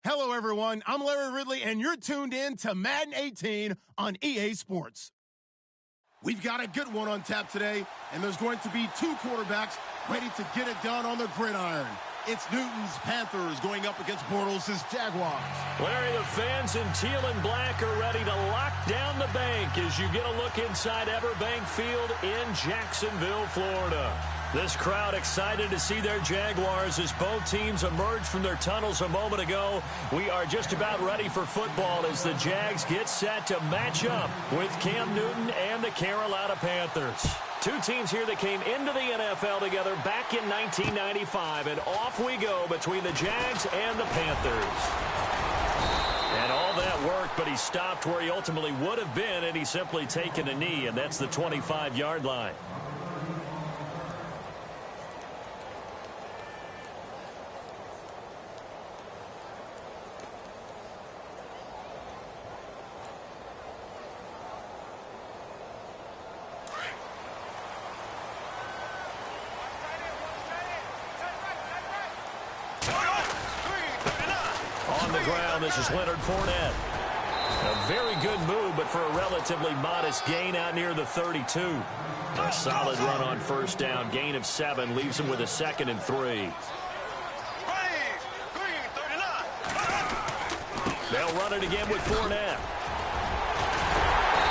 Hello, everyone. I'm Larry Ridley, and you're tuned in to Madden 18 on EA Sports. We've got a good one on tap today, and there's going to be two quarterbacks ready to get it done on the gridiron. It's Newton's Panthers going up against Bortles' Jaguars. Larry, the fans in teal and black are ready to lock down the bank as you get a look inside Everbank Field in Jacksonville, Florida. This crowd excited to see their Jaguars as both teams emerged from their tunnels a moment ago. We are just about ready for football as the Jags get set to match up with Cam Newton and the Carolina Panthers. Two teams here that came into the NFL together back in 1995, and off we go between the Jags and the Panthers. And all that worked, but he stopped where he ultimately would have been, and he's simply taken a knee, and that's the 25-yard line. This is Leonard Fournette. A very good move, but for a relatively modest gain out near the 32. A solid run on first down. Gain of 7 leaves him with a 2nd and 3. They'll run it again with Fournette.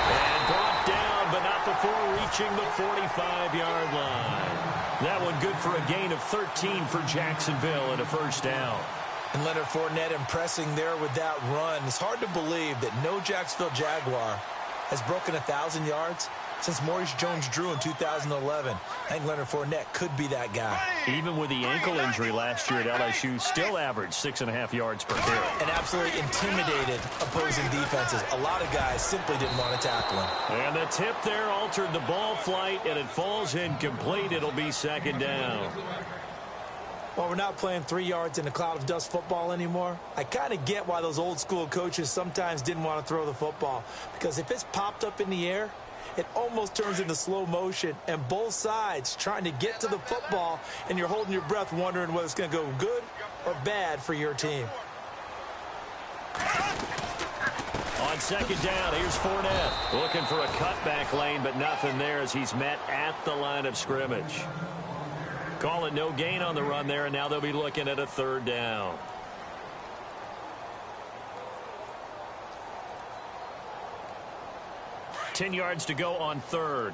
And brought down, but not before reaching the 45-yard line. That one good for a gain of 13 for Jacksonville and a first down. And Leonard Fournette impressing there with that run. It's hard to believe that no Jacksonville Jaguar has broken 1,000 yards since Maurice Jones-Drew in 2011. I think Leonard Fournette could be that guy. Even with the ankle injury last year at LSU, still averaged 6.5 yards per carry. And absolutely intimidated opposing defenses. A lot of guys simply didn't want to tackle him. And the tip there altered the ball flight, and it falls incomplete. It'll be 2nd down. Well, we're not playing 3 yards in a cloud of dust football anymore. I kind of get why those old school coaches sometimes didn't want to throw the football. Because if it's popped up in the air, it almost turns into slow motion. And both sides trying to get to the football, and you're holding your breath wondering whether it's going to go good or bad for your team. On 2nd down, here's Fournette. Looking for a cutback lane, but nothing there as he's met at the line of scrimmage. Call it no gain on the run there, and now they'll be looking at a 3rd down. Ten yards to go on 3rd.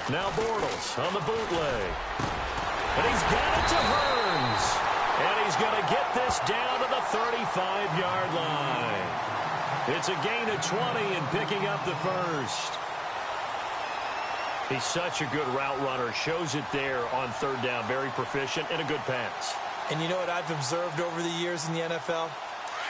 Now Bortles on the bootleg. And he's got it to Burns. And he's going to get this down to the 35-yard line. It's a gain of 20 and picking up the first. He's such a good route runner. Shows it there on 3rd down. Very proficient and a good pass. And you know what I've observed over the years in the NFL?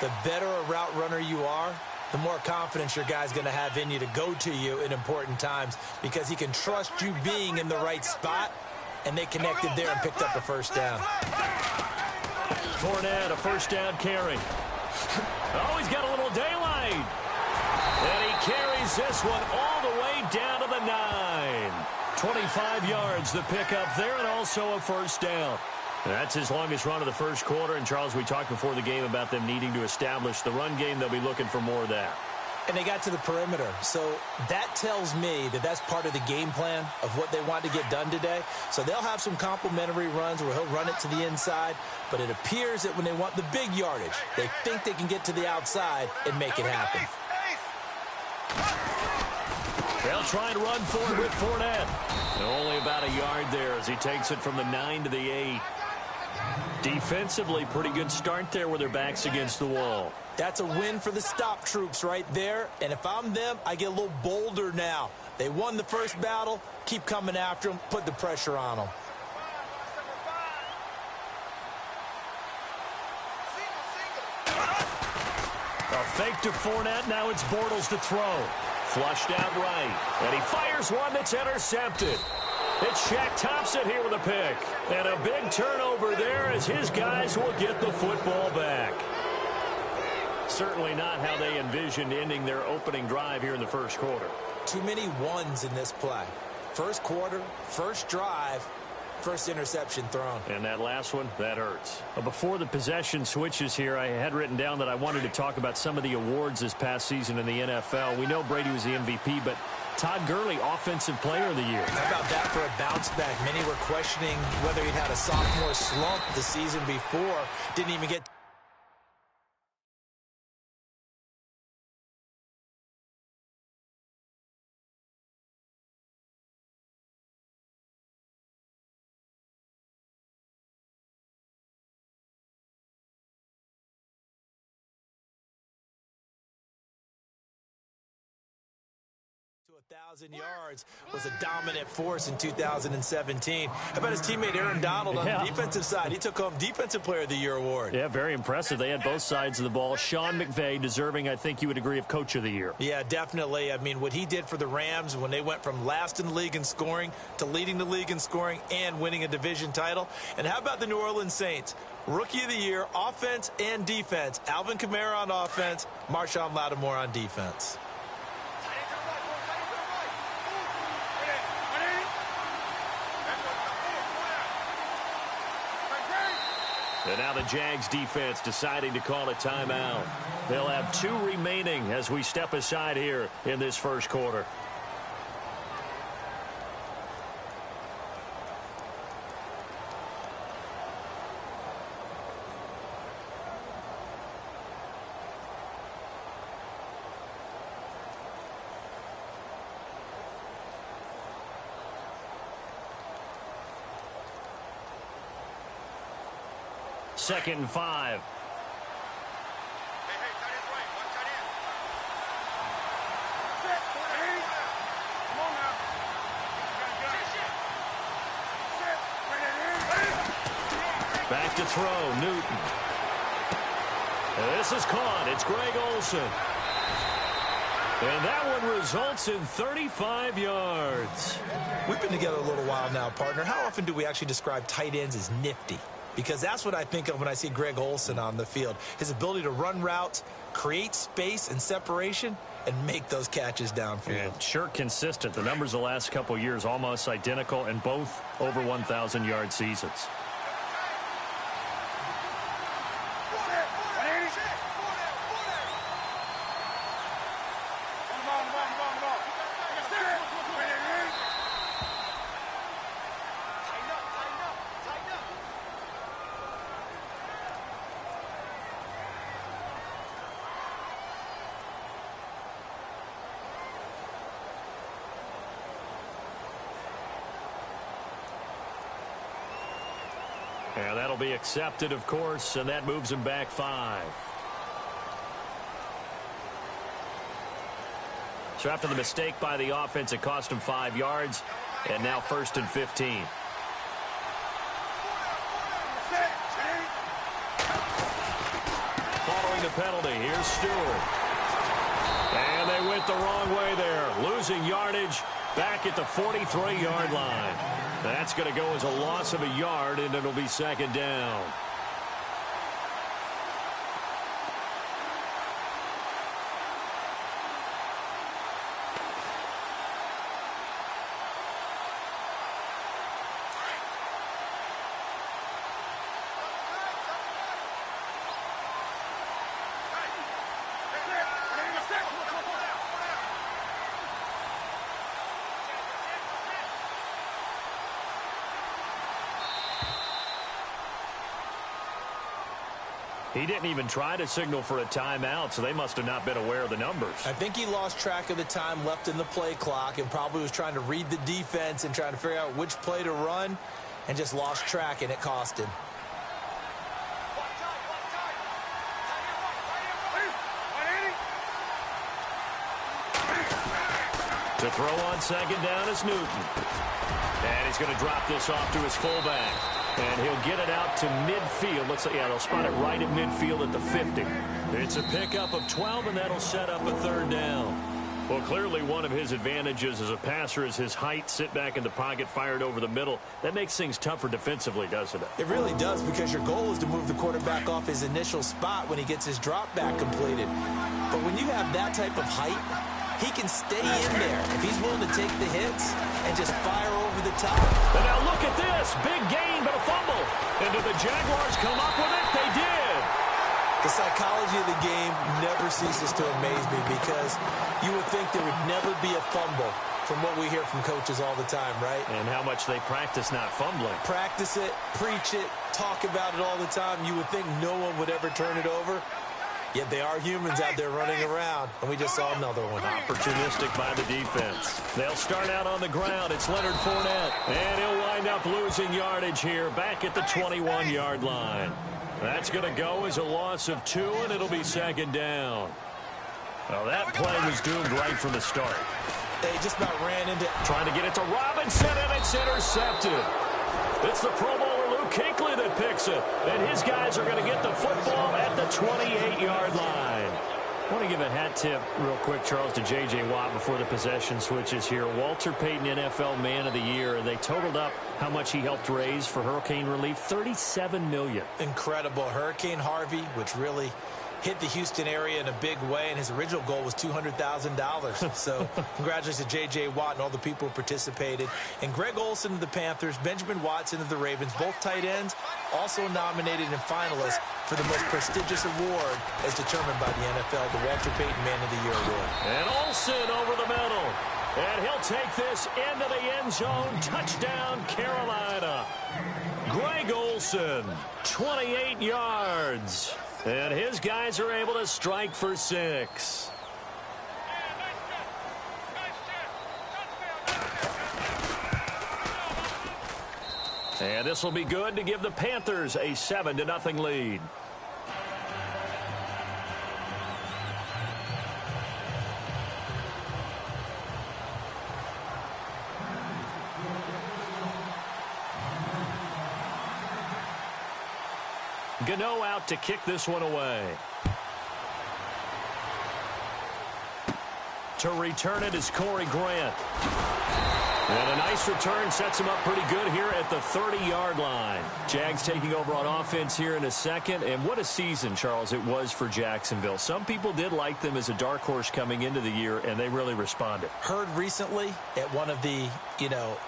The better a route runner you are, the more confidence your guy's going to have in you to go to you in important times because he can trust you being in the right spot, and they connected there and picked up the first down. Fournette, a first down carry. Oh, he's got a little daylight. And he carries this one all the way down to the 9. 25 yards the pickup there, and also a first down. That's his longest run of the first quarter. And, Charles, we talked before the game about them needing to establish the run game. They'll be looking for more of that. And they got to the perimeter. So that tells me that that's part of the game plan of what they want to get done today. So they'll have some complimentary runs where he'll run it to the inside. But it appears that when they want the big yardage, they think they can get to the outside and make it happen. They'll try and run for it with Fournette. Only about a yard there as he takes it from the 9 to the 8. Defensively, pretty good start there with their backs against the wall. That's a win for the stop troops right there. And if I'm them, I get a little bolder now. They won the first battle. Keep coming after them. Put the pressure on them. A fake to Fournette. Now it's Bortles to throw. Flushed out right. And he fires one that's intercepted. It's Shaq Thompson here with a pick. And a big turnover there as his guys will get the football back. Certainly not how they envisioned ending their opening drive here in the first quarter. Too many ones in this play. First quarter, first drive, first interception thrown. And that last one, that hurts. Before the possession switches here, I had written down that I wanted to talk about some of the awards this past season in the NFL. We know Brady was the MVP, but Todd Gurley, Offensive Player of the Year. How about that for a bounce back? Many were questioning whether he'd had a sophomore slump the season before. Didn't even get to 1,000 yards, was a dominant force in 2017. How about his teammate Aaron Donald on the defensive side? He took home Defensive Player of the Year award. Yeah, very impressive. They had both sides of the ball. Sean McVay deserving, I think you would agree, of Coach of the Year. Yeah, definitely. I mean, what he did for the Rams when they went from last in the league in scoring to leading the league in scoring and winning a division title. And how about the New Orleans Saints? Rookie of the Year, offense and defense. Alvin Kamara on offense, Marshawn Lattimore on defense. And now the Jags defense deciding to call a timeout. They'll have 2 remaining as we step aside here in this first quarter. Second and 5. Back to throw, Newton. This is caught. It's Greg Olsen. And that one results in 35 yards. We've been together a little while now, partner. How often do we actually describe tight ends as nifty? Because that's what I think of when I see Greg Olsen on the field. His ability to run routes, create space and separation, and make those catches downfield. And sure consistent. The numbers the last couple years almost identical, and both over 1,000-yard seasons. And that'll be accepted, of course, and that moves him back 5. So after the mistake by the offense, it cost him 5 yards, and now 1st and 15. Following the penalty, here's Stewart. And they went the wrong way there, losing yardage back at the 43-yard line. That's going to go as a loss of a yard, and it'll be second down. He didn't even try to signal for a timeout, so they must have not been aware of the numbers. I think he lost track of the time left in the play clock and probably was trying to read the defense and trying to figure out which play to run and just lost track, and it cost him. To throw on second down is Newton. And he's going to drop this off to his fullback. And he'll get it out to midfield. Looks like, yeah, they'll spot it right at midfield at the 50. It's a pickup of 12, and that'll set up a 3rd down. Well, clearly one of his advantages as a passer is his height, sit back in the pocket, fired over the middle. That makes things tougher defensively, doesn't it? It really does, because your goal is to move the quarterback off his initial spot when he gets his drop back completed. But when you have that type of height, he can stay in there if he's willing to take the hits and just fire over the top. And now look at this. Big gain, but a fumble. And did the Jaguars come up with it? They did. The psychology of the game never ceases to amaze me because you would think there would never be a fumble from what we hear from coaches all the time, right? And how much they practice not fumbling. Practice it, preach it, talk about it all the time. You would think no one would ever turn it over. Yet they are humans out there running around, and we just saw another one. Opportunistic by the defense. They'll start out on the ground. It's Leonard Fournette, and he'll wind up losing yardage here back at the 21-yard line. That's going to go as a loss of 2, and it'll be second down. Well, that play was doomed right from the start. They just about ran into... Trying to get it to Robinson, and it's intercepted. It's the Pro Bowler Luke Kuechly that picks it. And his guys are going to get the football at the 28-yard line. I want to give a hat tip real quick, Charles, to J.J. Watt before the possession switches here. Walter Payton, NFL Man of the Year. They totaled up how much he helped raise for hurricane relief, $37 million. Incredible. Hurricane Harvey, which really hit the Houston area in a big way, and his original goal was $200,000. So congratulations to J.J. Watt and all the people who participated. And Greg Olsen of the Panthers, Benjamin Watson of the Ravens, both tight ends, also nominated and finalists for the most prestigious award as determined by the NFL, the Walter Payton Man of the Year award. And Olsen over the middle. And he'll take this into the end zone. Touchdown, Carolina. Greg Olsen, 28 yards. And his guys are able to strike for 6. And this will be good to give the Panthers a 7-0 lead. Gano out to kick this one away. To return it is Corey Grant. And a nice return sets him up pretty good here at the 30-yard line. Jags taking over on offense here in a second. And what a season, Charles, it was for Jacksonville. Some people did like them as a dark horse coming into the year, and they really responded. Heard recently at one of the,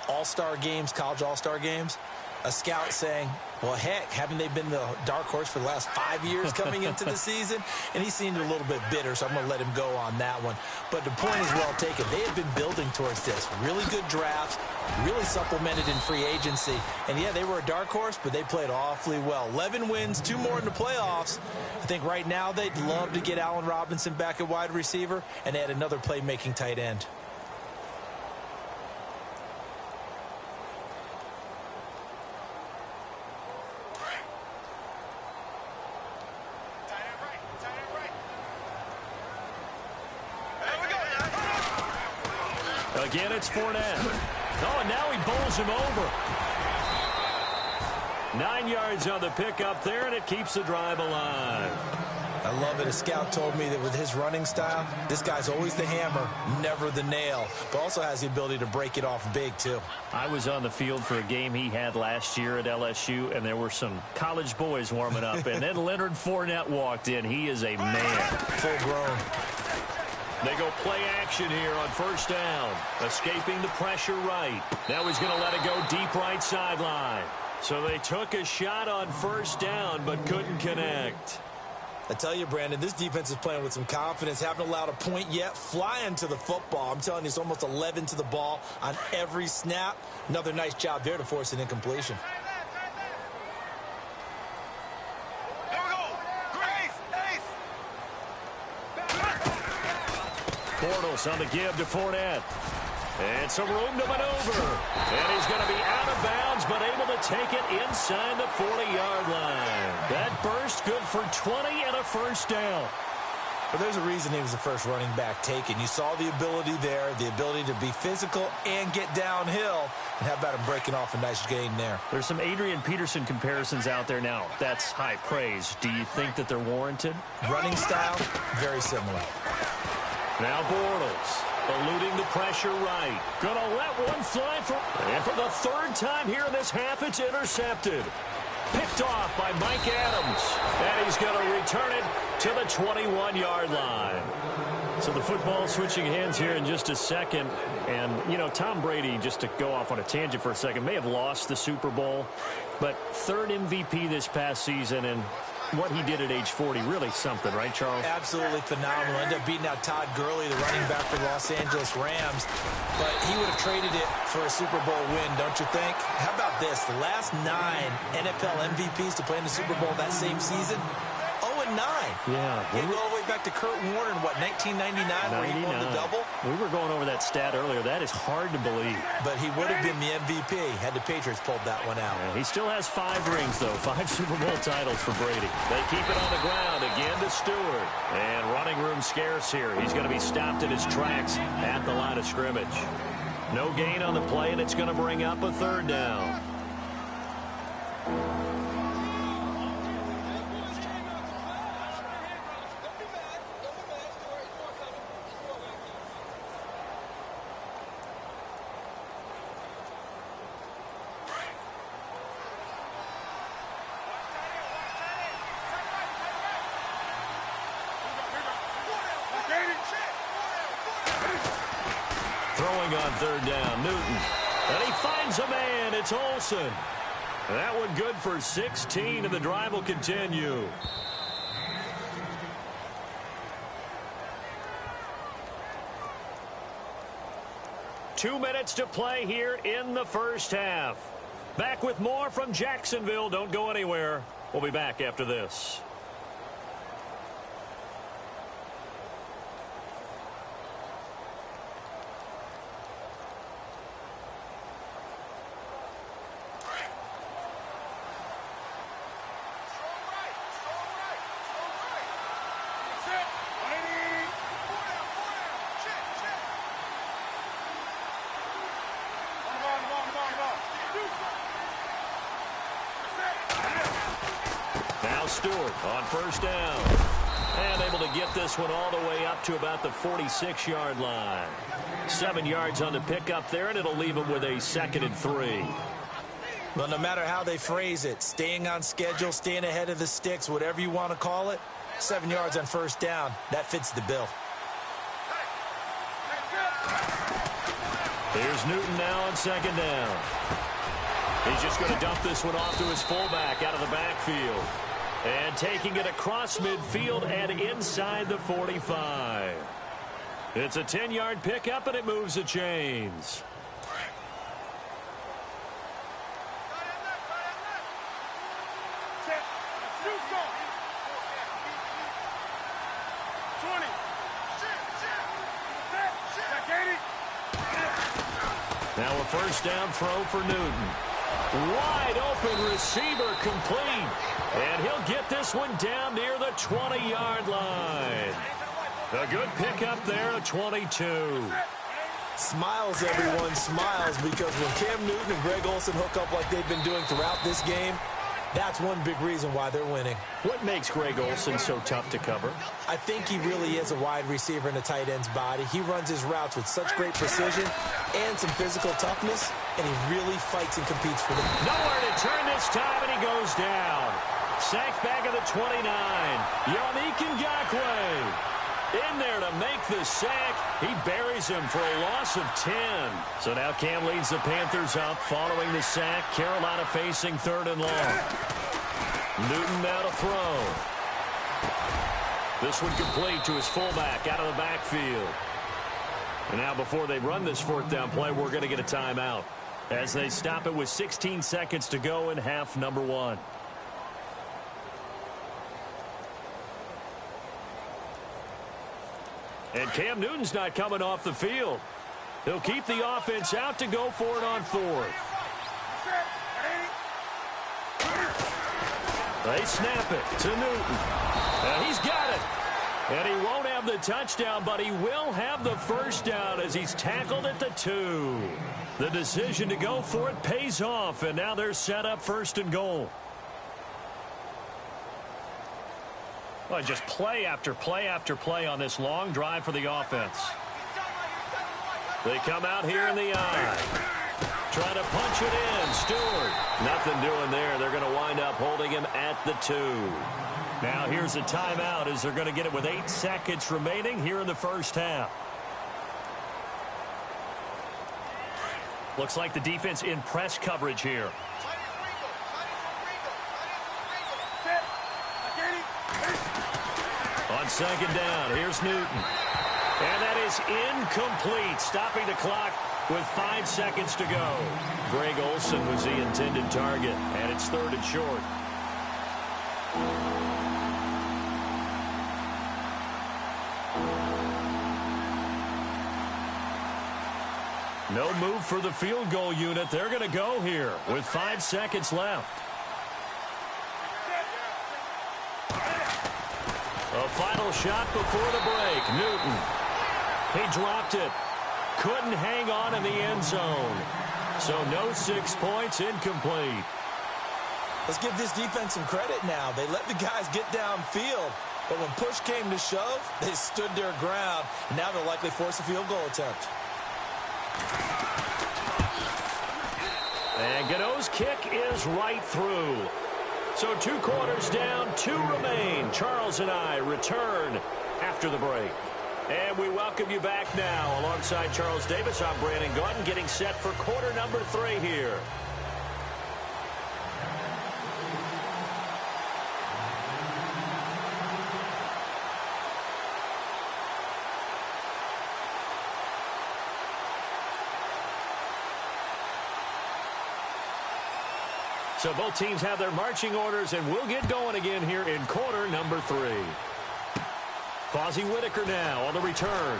all-star games, college all-star games, a scout saying, well, heck, haven't they been the dark horse for the last 5 years coming into the season? And he seemed a little bit bitter, so I'm going to let him go on that one. But the point is well taken. They have been building towards this. Really good drafts, really supplemented in free agency. And, yeah, they were a dark horse, but they played awfully well. 11 wins, 2 more in the playoffs. I think right now they'd love to get Allen Robinson back at wide receiver and add another playmaking tight end. Again, it's Fournette. Oh, and now he bowls him over. 9 yards on the pickup there, and it keeps the drive alive. I love it. A scout told me that with his running style, this guy's always the hammer, never the nail, but also has the ability to break it off big, too. I was on the field for a game he had last year at LSU, and there were some college boys warming up, and then Leonard Fournette walked in. He is a man. Full grown. They go play action here on first down. Escaping the pressure right. Now he's going to let it go deep right sideline. So they took a shot on first down but couldn't connect. I tell you, Brandon, this defense is playing with some confidence. Haven't allowed a point yet. Flying to the football. I'm telling you, it's almost 11 to the ball on every snap. Another nice job there to force an incompletion. Bortles on the give to Fournette. And some room to maneuver. And he's going to be out of bounds, but able to take it inside the 40-yard line. That burst good for 20 and a first down. Well, there's a reason he was the first running back taken. You saw the ability there, the ability to be physical and get downhill. And how about him breaking off a nice gain there? There's some Adrian Peterson comparisons out there now. That's high praise. Do you think that they're warranted? Running style, very similar. Now Bortles, eluding the pressure right. Gonna let one fly and for the third time here in this half, it's intercepted. Picked off by Mike Adams. And he's gonna return it to the 21-yard line. So the football switching hands here in just a second. And, you know, Tom Brady, just to go off on a tangent for a second, may have lost the Super Bowl, but third MVP this past season, and what he did at age 40, really something, right, Charles? Absolutely phenomenal. Ended up beating out Todd Gurley, the running back for the Los Angeles Rams. But he would have traded it for a Super Bowl win, don't you think? How about this? The last 9 NFL MVPs to play in the Super Bowl that same season, 0-9. Yeah. You go all the way back to Kurt Warner in, what, 1999, where he won the double? We were going over that stat earlier. That is hard to believe. But he would have been the MVP had the Patriots pulled that one out. Yeah, he still has 5 rings, though. 5 Super Bowl titles for Brady. They keep it on the ground again to Stewart. And running room scarce here. He's going to be stopped in his tracks at the line of scrimmage. No gain on the play, and it's going to bring up a 3rd down. Throwing on 3rd down, Newton. And he finds a man. It's Olsen. That one good for 16, and the drive will continue. Two minutes to play here in the first half. Back with more from Jacksonville. Don't go anywhere. We'll be back after this. Stewart on 1st down. And able to get this one all the way up to about the 46-yard line. 7 yards on the pickup there, and it'll leave him with a 2nd and 3. Well, no matter how they phrase it, staying on schedule, staying ahead of the sticks, whatever you want to call it, 7 yards on 1st down, that fits the bill. Here's Newton now on 2nd down. He's just going to dump this one off to his fullback out of the backfield. And taking it across midfield and inside the 45. It's a 10-yard pickup, and it moves the chains. Now a 1st down throw for Newton. Wide open receiver complete. And he'll get this one down near the 20-yard line. A good pickup there at 22. Smiles, everyone, smiles, because when Cam Newton and Greg Olsen hook up like they've been doing throughout this game, that's one big reason why they're winning. What makes Greg Olsen so tough to cover? I think he really is a wide receiver in a tight end's body. He runs his routes with such great precision and some physical toughness, and he really fights and competes for them. Nowhere to turn this time, and he goes down. Sacked back at the 29. Yannick Ngakoue in there to make the sack. He buries him for a loss of 10. So now Cam leads the Panthers up following the sack. Carolina facing 3rd and long. Newton now to throw. This one complete to his fullback out of the backfield. And now before they run this 4th down play, we're going to get a timeout as they stop it with 16 seconds to go in half number 1. And Cam Newton's not coming off the field. He'll keep the offense out to go for it on 4th. They snap it to Newton. And he's got it. And he won't have the touchdown, but he will have the 1st down as he's tackled at the 2. The decision to go for it pays off, and now they're set up 1st and goal. Well, just play after play after play on this long drive for the offense. They come out here in the eye. Trying to punch pitch it in. Stewart. Nothing doing there. They're going to wind up holding him at the 2. Now here's a timeout as they're going to get it with 8 seconds remaining here in the first half. Looks like the defense in press coverage here. On second down, here's Newton. And that is incomplete, stopping the clock with 5 seconds to go. Greg Olsen was the intended target, and it's 3rd and short. No move for the field goal unit. They're going to go here with 5 seconds left. A final shot before the break. Newton. He dropped it. Couldn't hang on in the end zone. So no 6 points, incomplete. Let's give this defense some credit now. They let the guys get downfield. But when push came to shove, they stood their ground. And now they'll likely force a field goal attempt. And Gano's kick is right through. So 2 quarters down, 2 remain. Charles and I return after the break. And we welcome you back now. Alongside Charles Davis, I'm Brandon Gaudin, getting set for quarter number 3 here. So both teams have their marching orders, and we'll get going again here in quarter number 3. Fozzie Whitaker now on the return.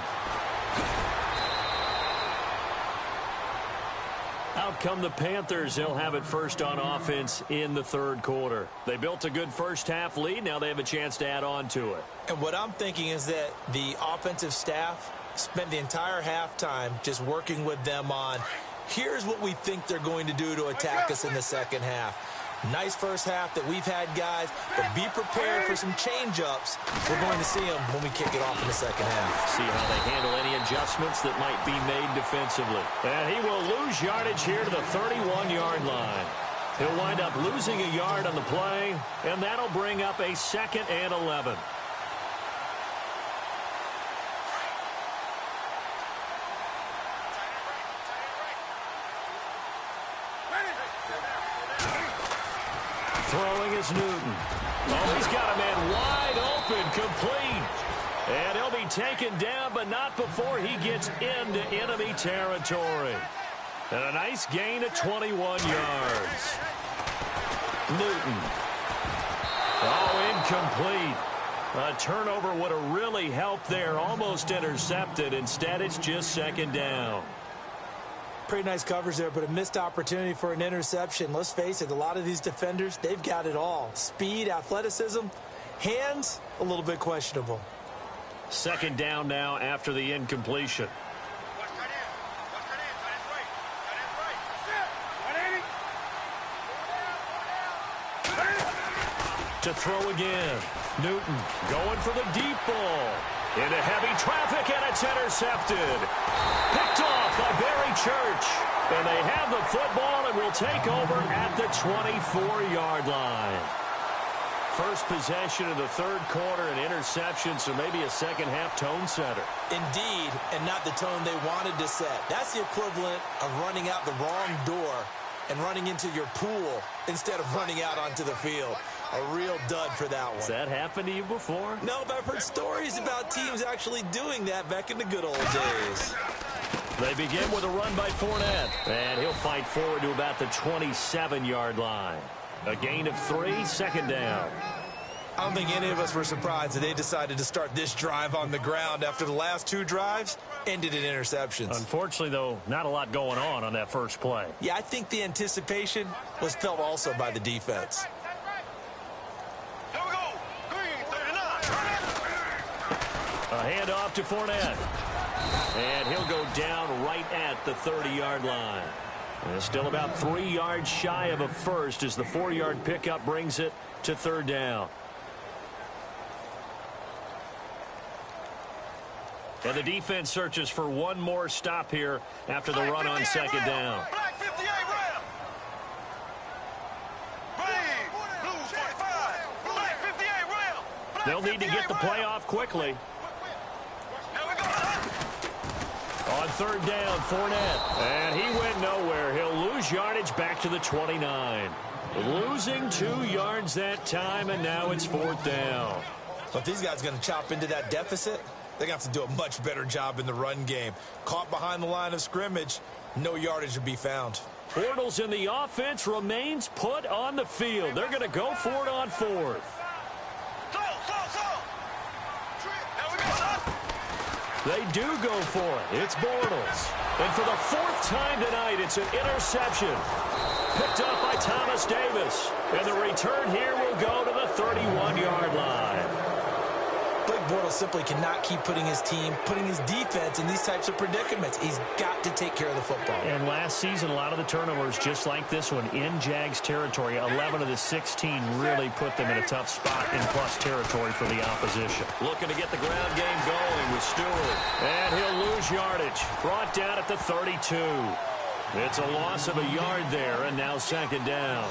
Out come the Panthers. They'll have it first on offense in the 3rd quarter. They built a good first half lead. Now they have a chance to add on to it. And what I'm thinking is that the offensive staff spent the entire halftime just working with them on, here's what we think they're going to do to attack us in the second half. Nice first half that we've had, guys, but be prepared for some change-ups. We're going to see them when we kick it off in the second half. See how they handle any adjustments that might be made defensively. And he will lose yardage here to the 31-yard line. He'll wind up losing a yard on the play, and that'll bring up a 2nd and 11. Throwing is Newton. Oh, he's got a man wide open, complete. And he'll be taken down, but not before he gets into enemy territory. And a nice gain of 21 yards. Newton. Oh, incomplete. A turnover would have really helped there. Almost intercepted. Instead, it's just 2nd down. Pretty nice coverage there, but a missed opportunity for an interception. Let's face it, a lot of these defenders, they've got it all. Speed, athleticism, hands, a little bit questionable. 2nd down now after the incompletion. To throw again. Newton going for the deep ball. Into heavy traffic, and it's intercepted. Picked off by Barry Church. And they have the football and will take over at the 24-yard line. First possession of the 3rd quarter, an interception, so maybe a second-half tone setter. Indeed, and not the tone they wanted to set. That's the equivalent of running out the wrong door and running into your pool instead of running out onto the field. A real dud for that one. Has that happened to you before? No, but I've heard stories about teams actually doing that back in the good old days. They begin with a run by Fournette. And he'll fight forward to about the 27-yard line. A gain of 3, 2nd down. I don't think any of us were surprised that they decided to start this drive on the ground after the last 2 drives ended in interceptions. Unfortunately, though, not a lot going on that first play. Yeah, I think the anticipation was felt also by the defense. A handoff to Fournette. And he'll go down right at the 30-yard line. And still about 3 yards shy of a first as the 4-yard pickup brings it to 3rd down. And the defense searches for one more stop here after the run on 2nd down. They'll need to get the play off quickly. On third down, Fournette. And he went nowhere. He'll lose yardage back to the 29. Losing 2 yards that time, and now it's fourth down. But these guys are going to chop into that deficit. They're going to have to do a much better job in the run game. Caught behind the line of scrimmage, no yardage to be found. Bortles in the offense remains put on the field. They're going to go for it on fourth. They do go for it. It's Bortles. And for the 4th time tonight, it's an interception. Picked up by Thomas Davis. And the return here will go to the 31-yard line. Blake Bortles simply cannot keep putting his team, putting his defense in these types of predicaments. He's got to take care of the football. And last season, a lot of the turnovers, just like this one, in Jags territory, 11 of the 16 really put them in a tough spot in plus territory for the opposition. Looking to get the ground game going with Stewart. And he'll lose yardage. Brought down at the 32. It's a loss of a yard there, and now second down.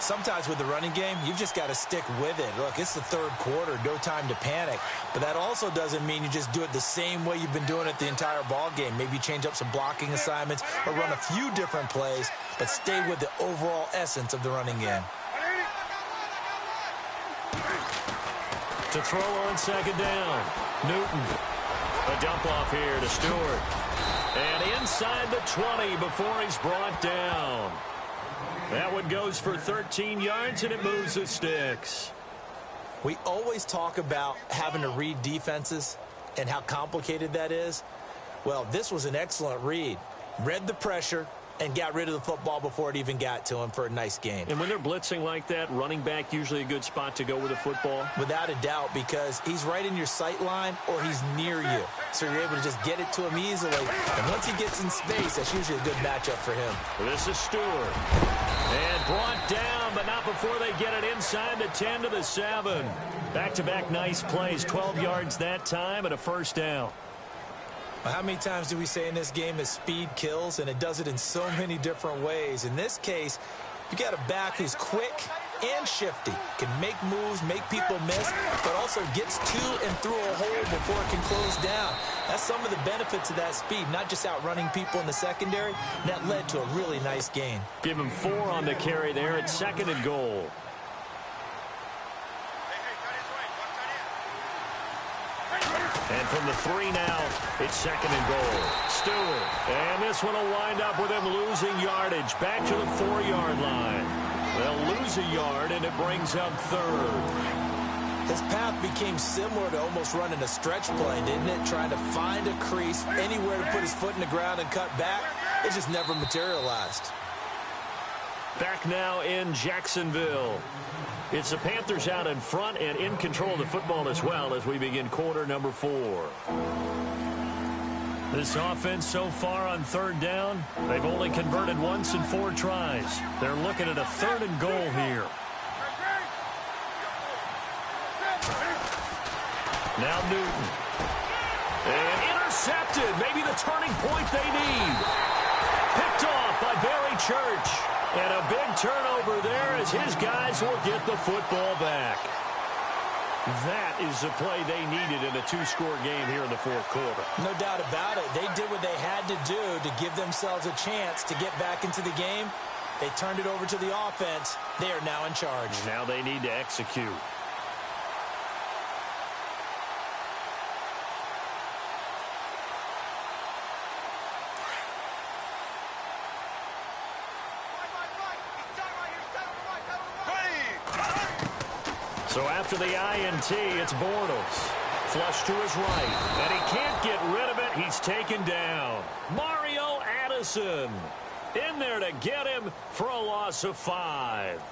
Sometimes with the running game, you've just got to stick with it. Look, it's the third quarter, no time to panic. But that also doesn't mean you just do it the same way you've been doing it the entire ball game. Maybe change up some blocking assignments or run a few different plays, but stay with the overall essence of the running game. To throw on second down, Newton. A dump off here to Stewart. And inside the 20 before he's brought down. That one goes for 13 yards, and it moves the sticks. We always talk about having to read defenses and how complicated that is. Well, this was an excellent read. Read the pressure and got rid of the football before it even got to him for a nice gain. And when they're blitzing like that, running back usually a good spot to go with the football? Without a doubt, because he's right in your sight line or he's near you. So you're able to just get it to him easily. And once he gets in space, that's usually a good matchup for him. This is Stewart. And brought down, but not before they get it inside the 10 to the 7. Back-to-back nice plays, 12 yards that time and a first down. Well, how many times do we say in this game that speed kills, and it does it in so many different ways? In this case, you got a back who's quick and shifty, can make moves, make people miss, but also gets to and through a hole before it can close down. That's some of the benefits of that speed, not just outrunning people in the secondary. And that led to a really nice gain. Give him 4 on the carry there at 2nd and goal. And from the 3 now, it's 2nd and goal. Stewart. And this one will wind up with him losing yardage. Back to the 4-yard line. They'll lose a yard, and it brings up 3rd. His path became similar to almost running a stretch play, didn't it? Trying to find a crease, anywhere to put his foot in the ground and cut back. It just never materialized. Back now in Jacksonville. It's the Panthers out in front and in control of the football as well as we begin quarter number 4. This offense so far on 3rd down, they've only converted once in 4 tries. They're looking at a 3rd and goal here. Now Newton. And intercepted. Maybe the turning point they need. Picked off by Barry Church. And a big turnover there as his guys will get the football back. That is the play they needed in a 2-score game here in the 4th quarter. No doubt about it. They did what they had to do to give themselves a chance to get back into the game. They turned it over to the offense. They are now in charge. Now they need to execute. So after the INT, it's Bortles. Flush to his right. And he can't get rid of it. He's taken down. Mario Addison in there to get him for a loss of 5.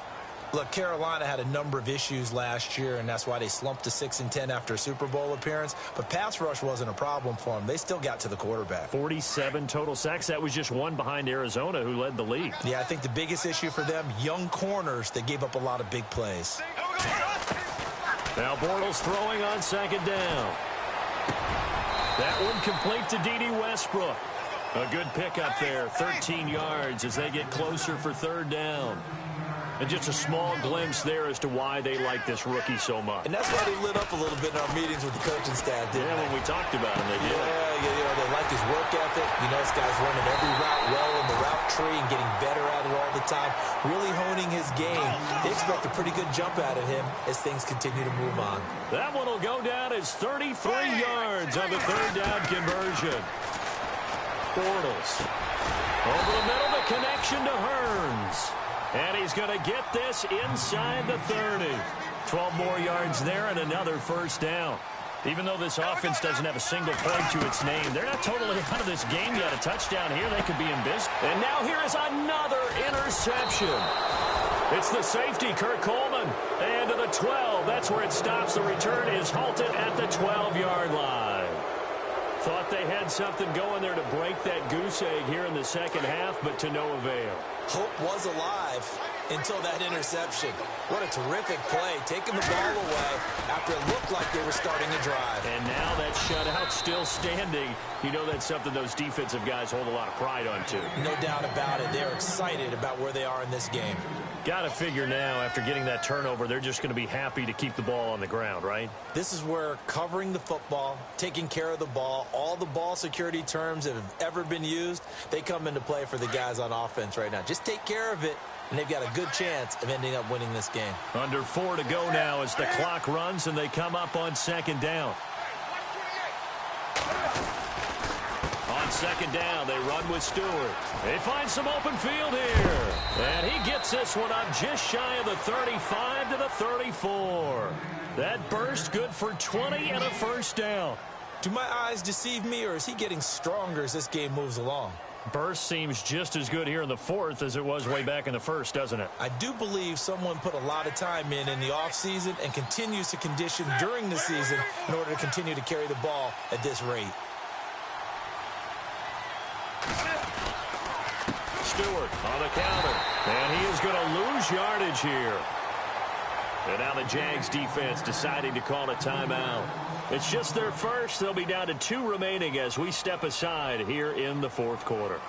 Look, Carolina had a number of issues last year, and that's why they slumped to 6-10 after a Super Bowl appearance. But pass rush wasn't a problem for them. They still got to the quarterback. 47 total sacks. That was just one behind Arizona, who led the league. Yeah, I think the biggest issue for them, young corners that gave up a lot of big plays. Now Bortles throwing on 2nd down. That one complete to D.D. Westbrook. A good pickup there, 13 yards as they get closer for 3rd down. And just a small glimpse there as to why they like this rookie so much. And that's why they lit up a little bit in our meetings with the coaching staff, didn't they? When we talked about him, they did. Yeah, they like his work ethic. This guy's running every route well in the route tree and getting better at it all the time, really honing his game. They expect a pretty good jump out of him as things continue to move on. That one will go down as 33 yards on the third down conversion. Bortles. Over the middle, the connection to Hearns. And he's going to get this inside the 30. 12 more yards there and another first down. Even though this offense doesn't have a single point to its name, they're not totally out of this game yet. A touchdown here, they could be in business. And now here is another interception. It's the safety, Kirk Coleman. And to the 12, that's where it stops. The return is halted at the 12-yard line. Thought they had something going there to break that goose egg here in the second half, but to no avail. Hope was alive until that interception. What a terrific play, taking the ball away after it looked like they were starting a drive. And now that shutout still standing. You know that's something those defensive guys hold a lot of pride on, too. No doubt about it. They're excited about where they are in this game. Got to figure now, after getting that turnover, they're just going to be happy to keep the ball on the ground, right? This is where covering the football, taking care of the ball, all the ball security terms that have ever been used, they come into play for the guys on offense right now. Just take care of it, and they've got a good chance of ending up winning this game. Under 4 to go now as the clock runs, and they come up on second down. On second down, they run with Stewart. They find some open field here. And he gets this one up just shy of the 35 to the 34. That burst good for 20 and a first down. Do my eyes deceive me, or is he getting stronger as this game moves along? Burst seems just as good here in the fourth as it was way back in the first, doesn't it? I do believe someone put a lot of time in the offseason and continues to condition during the season in order to continue to carry the ball at this rate. Stewart on the counter, and he is going to lose yardage here. And now the Jags defense deciding to call a timeout. It's just their first. They'll be down to 2 remaining as we step aside here in the fourth quarter.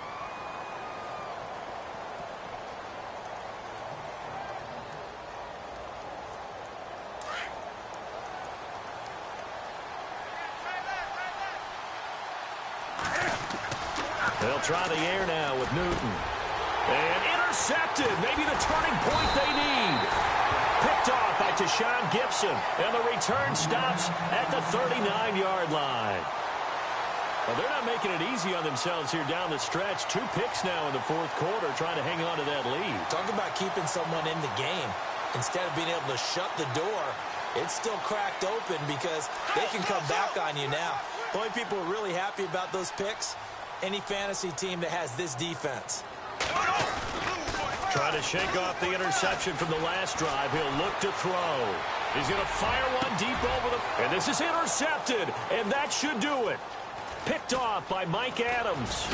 They'll try the air now with Newton. And intercepted. Maybe the turning point they need. Picked off by Tashawn Gibson. And the return stops at the 39-yard line. Well, they're not making it easy on themselves here down the stretch. 2 picks now in the fourth quarter trying to hang on to that lead. Talk about keeping someone in the game. Instead of being able to shut the door, it's still cracked open because they can come back on you now. The only people who are really happy about those picks, any fantasy team that has this defense. Trying to shake off the interception from the last drive. He'll look to throw. He's going to fire one deep over the... And this is intercepted, and that should do it. Picked off by Mike Adams.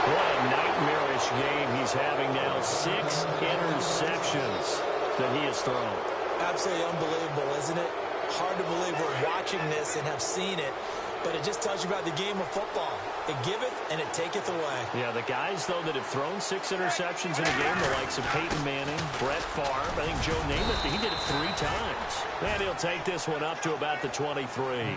What a nightmarish game he's having now. 6 interceptions that he has thrown. Absolutely unbelievable, isn't it? Hard to believe we're watching this and have seen it. But it just tells you about the game of football. It giveth and it taketh away. Yeah, the guys, though, that have thrown 6 interceptions in a game, the likes of Peyton Manning, Brett Favre, I think Joe Namath, he did it 3 times. And he'll take this one up to about the 23.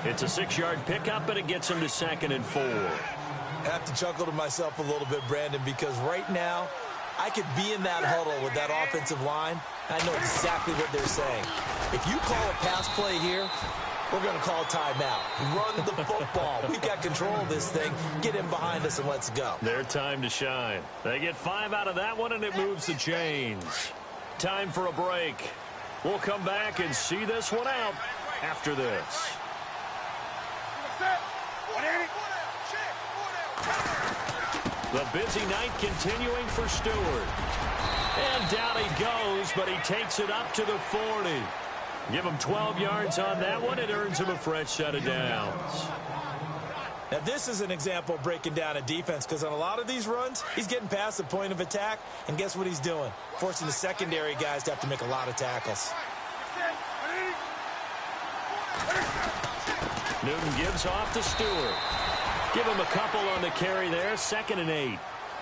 It's a 6-yard pickup, and it gets him to 2nd and 4. I have to chuckle to myself a little bit, Brandon, because right now, I could be in that huddle with that offensive line. I know exactly what they're saying. If you call a pass play here, we're going to call timeout. Run the football. We've got control of this thing. Get in behind us and let's go. Their time to shine. They get 5 out of that one, and it moves the chains. Time for a break. We'll come back and see this one out after this. The busy night continuing for Stewart. And down he goes, but he takes it up to the 40. Give him 12 yards on that one. It earns him a fresh set of downs. Now, this is an example of breaking down a defense because on a lot of these runs, he's getting past the point of attack, and guess what he's doing? Forcing the secondary guys to have to make a lot of tackles. Newton gives off to Stewart. Give him a couple on the carry there. 2nd and 8.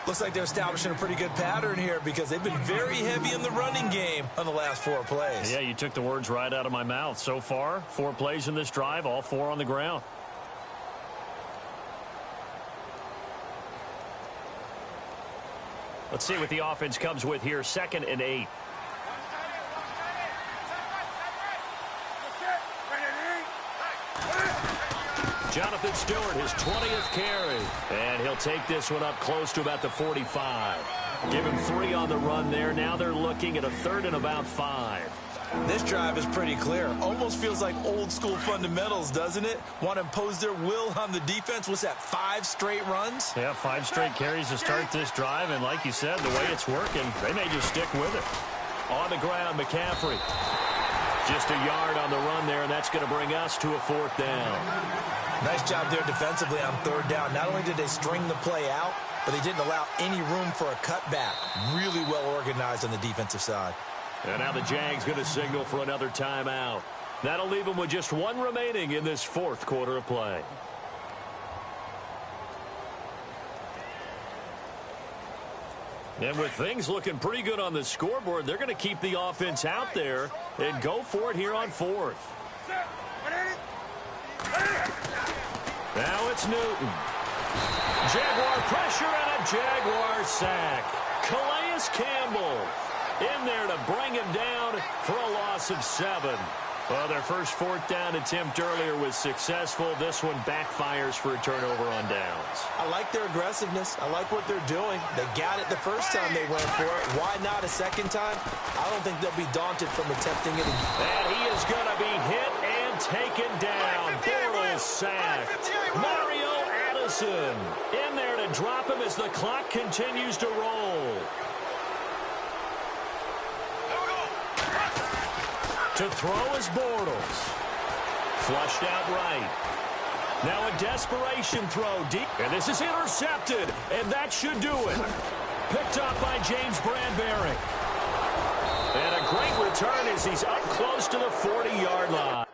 Looks like they're establishing a pretty good pattern here because they've been very heavy in the running game on the last 4 plays. Yeah, you took the words right out of my mouth. So far, 4 plays in this drive, all 4 on the ground. Let's see what the offense comes with here. 2nd and 8. Jonathan Stewart, his 20th carry. And he'll take this one up close to about the 45. Give him 3 on the run there. Now they're looking at a 3rd and about 5. This drive is pretty clear. Almost feels like old school fundamentals, doesn't it? Want to impose their will on the defense. What's that, 5 straight runs? Yeah, 5 straight carries to start this drive. And like you said, the way it's working, they may just stick with it. On the ground, McCaffrey. Just a yard on the run there, and that's going to bring us to a 4th down. Nice job there defensively on 3rd down. Not only did they string the play out, but they didn't allow any room for a cutback. Really well organized on the defensive side. And now the Jags going to signal for another timeout. That'll leave them with just 1 remaining in this 4th quarter of play. And with things looking pretty good on the scoreboard, they're going to keep the offense out there and go for it here on 4th. Now it's Newton. Jaguar pressure and a Jaguar sack. Calais Campbell in there to bring him down for a loss of 7. Well, their first 4th down attempt earlier was successful. This one backfires for a turnover on downs. I like their aggressiveness. I like what they're doing. They got it the first time they went for it. Why not a second time? I don't think they'll be daunted from attempting it again. And he is going to be hit and taken down. Bortles sacked. Mario Addison in there to drop him as the clock continues to roll. To throw is Bortles. Flushed out right. Now a desperation throw deep. And this is intercepted. And that should do it. Picked up by James Bradbury. And a great return as he's up close to the 40-yard line.